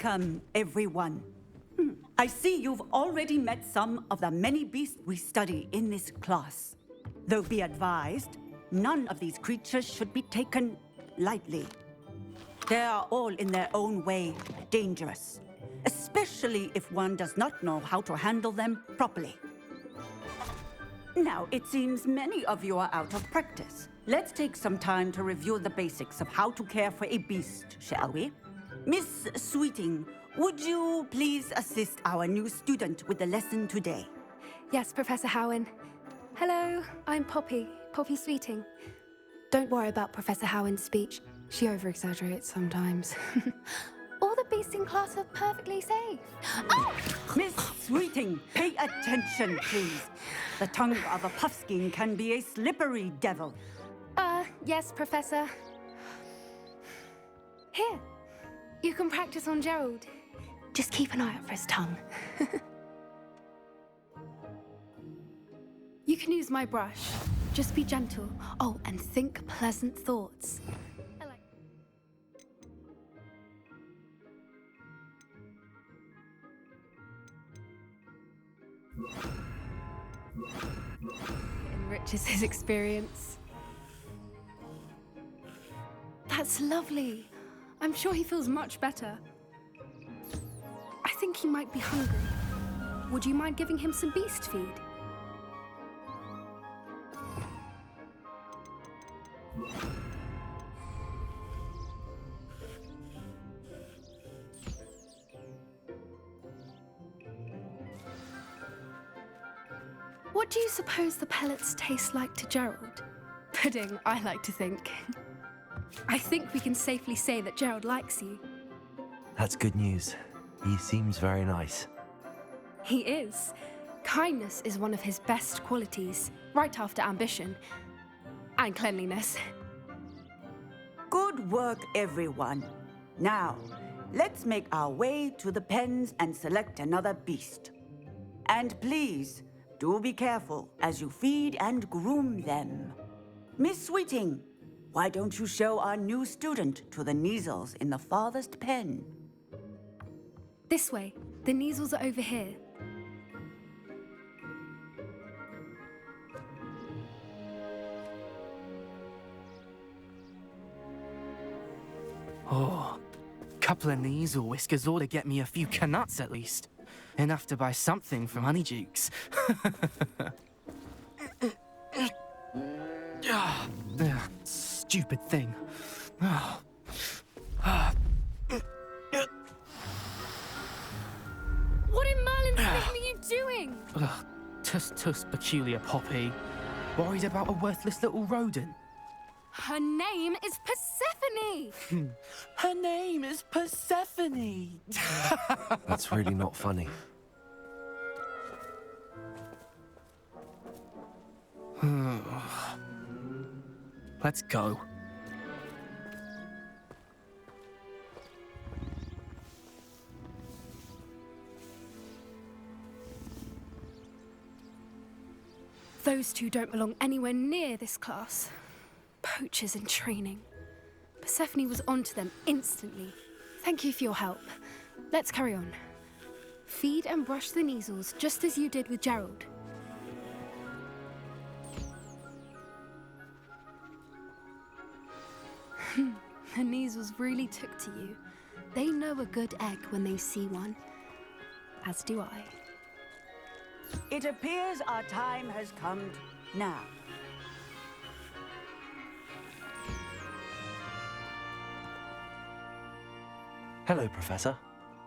Welcome, everyone. I see you've already met some of the many beasts we study in this class. Though be advised, none of these creatures should be taken lightly. They are all in their own way dangerous, especially if one does not know how to handle them properly. Now, it seems many of you are out of practice. Let's take some time to review the basics of how to care for a beast, shall we? Miss Sweeting, would you please assist our new student with the lesson today? Yes, Professor Howen. Hello, I'm Poppy Sweeting. Don't worry about Professor Howen's speech. She over-exaggerates sometimes. All the beasts in class are perfectly safe. Oh! Miss Sweeting, pay attention, please. The tongue of a puffskein can be a slippery devil. Yes, Professor. Here, you can practice on Gerald. Just keep an eye out for his tongue. You can use my brush. Just be gentle. Oh, and think pleasant thoughts. It enriches his experience. That's lovely. I'm sure he feels much better. I think he might be hungry. Would you mind giving him some beast feed? What do you suppose the pellets taste like to Gerald? Pudding, I like to think. I think we can safely say that Gerald likes you. That's good news. He seems very nice. He is. Kindness is one of his best qualities, right after ambition. And cleanliness. Good work, everyone. Now, let's make our way to the pens and select another beast. And please, do be careful as you feed and groom them. Miss Sweeting, why don't you show our new student to the Kneazles in the farthest pen? This way. The Kneazles are over here. Oh, couple of Kneazle whiskers ought to get me a few canuts at least. Enough to buy something from Honeydukes. Stupid thing. What in Merlin's name are you doing? Tuss, peculiar Poppy. Worried about a worthless little rodent. Her name is Persephone! Her name is Persephone! That's really not funny. Let's go. Those two don't belong anywhere near this class. Poachers in training. Persephone was onto them instantly. Thank you for your help. Let's carry on. Feed and brush the Kneazles just as you did with Gerald. The Kneazles really took to you. They know a good egg when they see one. As do I. It appears our time has come now. Hello, Professor.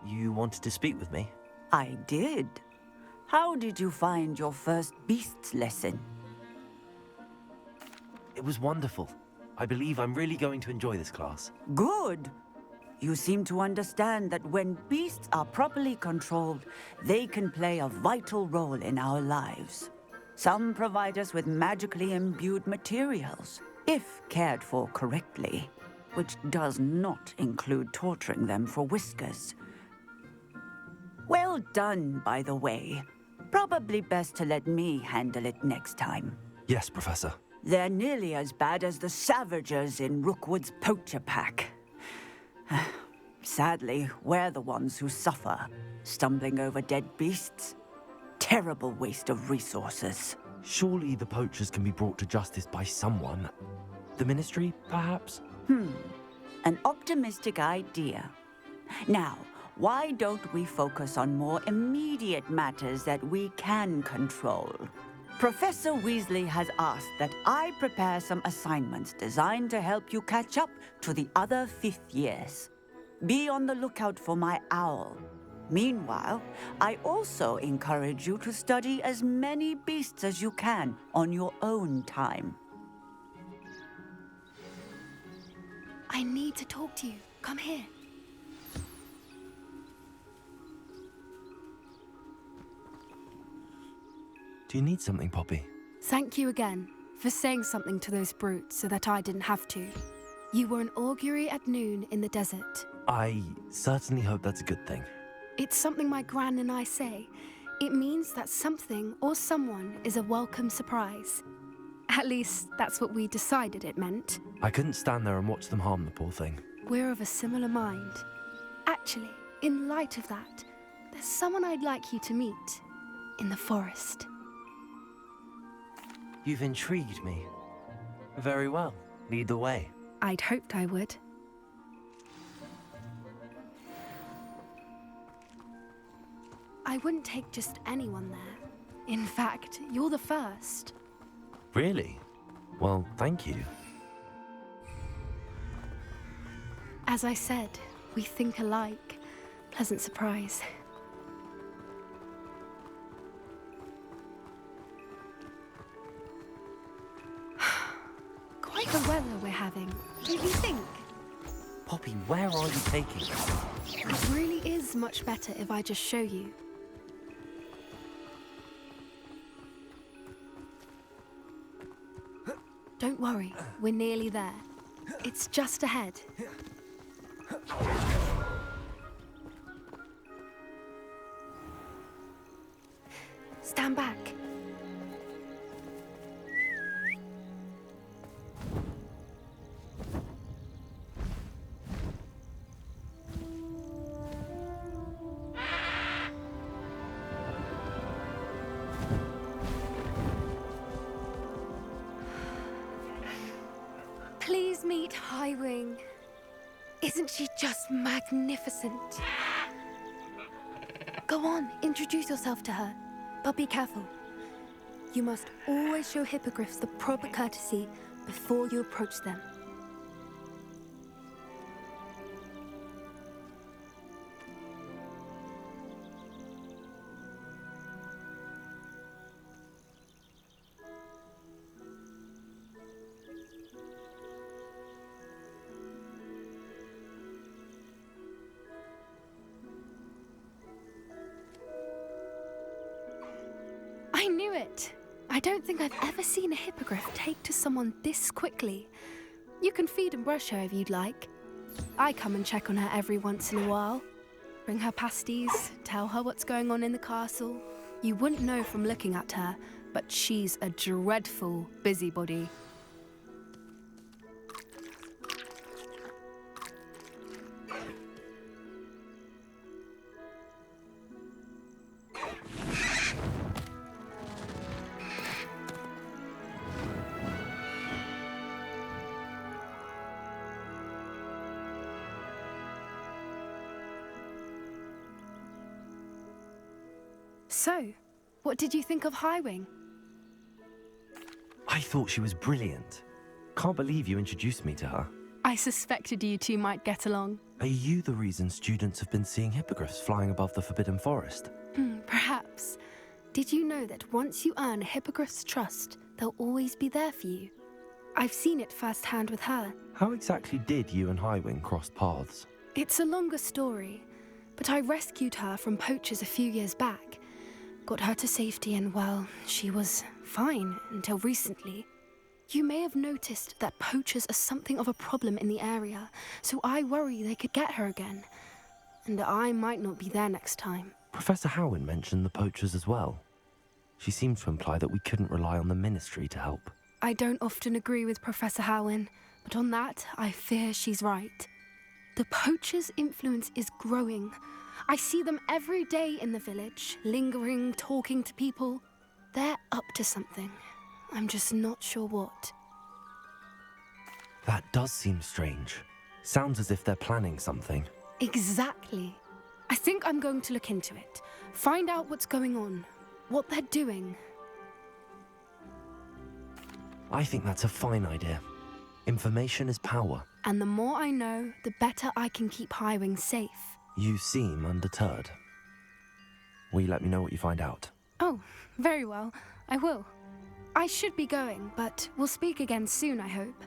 You wanted to speak with me? I did. How did you find your first beasts lesson? It was wonderful. I believe I'm really going to enjoy this class. Good. You seem to understand that when beasts are properly controlled, they can play a vital role in our lives. Some provide us with magically imbued materials, if cared for correctly, which does not include torturing them for whiskers. Well done, by the way. Probably best to let me handle it next time. Yes, Professor. They're nearly as bad as the Savagers in Rookwood's poacher pack. Sadly, we're the ones who suffer, stumbling over dead beasts. Terrible waste of resources. Surely the poachers can be brought to justice by someone. The Ministry, perhaps? An optimistic idea. Now, why don't we focus on more immediate matters that we can control? Professor Weasley has asked that I prepare some assignments designed to help you catch up to the other fifth years. Be on the lookout for my owl. Meanwhile, I also encourage you to study as many beasts as you can on your own time. I need to talk to you. Come here. Do you need something, Poppy? Thank you again for saying something to those brutes so that I didn't have to. You were an augury at noon in the desert. I certainly hope that's a good thing. It's something my gran and I say. It means that something or someone is a welcome surprise. At least, that's what we decided it meant. I couldn't stand there and watch them harm the poor thing. We're of a similar mind. Actually, in light of that, there's someone I'd like you to meet in the forest. You've intrigued me. Very well. Lead the way. I'd hoped I would. I wouldn't take just anyone there. In fact, you're the first. Really? Well, thank you. As I said, we think alike. Pleasant surprise. Quite the weather we're having, don't you think? Poppy, where are you taking me? It really is much better if I just show you. Don't worry, we're nearly there. It's just ahead. Stand back. Please meet Highwing. Isn't she just magnificent? Go on, introduce yourself to her. But be careful. You must always show hippogriffs the proper courtesy before you approach them. I knew it! I don't think I've ever seen a hippogriff take to someone this quickly. You can feed and brush her if you'd like. I come and check on her every once in a while. Bring her pasties, tell her what's going on in the castle. You wouldn't know from looking at her, but she's a dreadful busybody. So, what did you think of Highwing? I thought she was brilliant. Can't believe you introduced me to her. I suspected you two might get along. Are you the reason students have been seeing hippogriffs flying above the Forbidden Forest? Perhaps. Did you know that once you earn a hippogriff's trust, they'll always be there for you? I've seen it firsthand with her. How exactly did you and Highwing cross paths? It's a longer story, but I rescued her from poachers a few years back. Got her to safety and, well, she was fine until recently. You may have noticed that poachers are something of a problem in the area, so I worry they could get her again. And I might not be there next time. Professor Howin mentioned the poachers as well. She seemed to imply that we couldn't rely on the Ministry to help. I don't often agree with Professor Howin, but on that, I fear she's right. The poachers' influence is growing. I see them every day in the village, lingering, talking to people. They're up to something. I'm just not sure what. That does seem strange. Sounds as if they're planning something. Exactly. I think I'm going to look into it. Find out what's going on, what they're doing. I think that's a fine idea. Information is power. And the more I know, the better I can keep Highwing safe. You seem undeterred. Will you let me know what you find out? Oh, very well. I will. I should be going, but we'll speak again soon, I hope.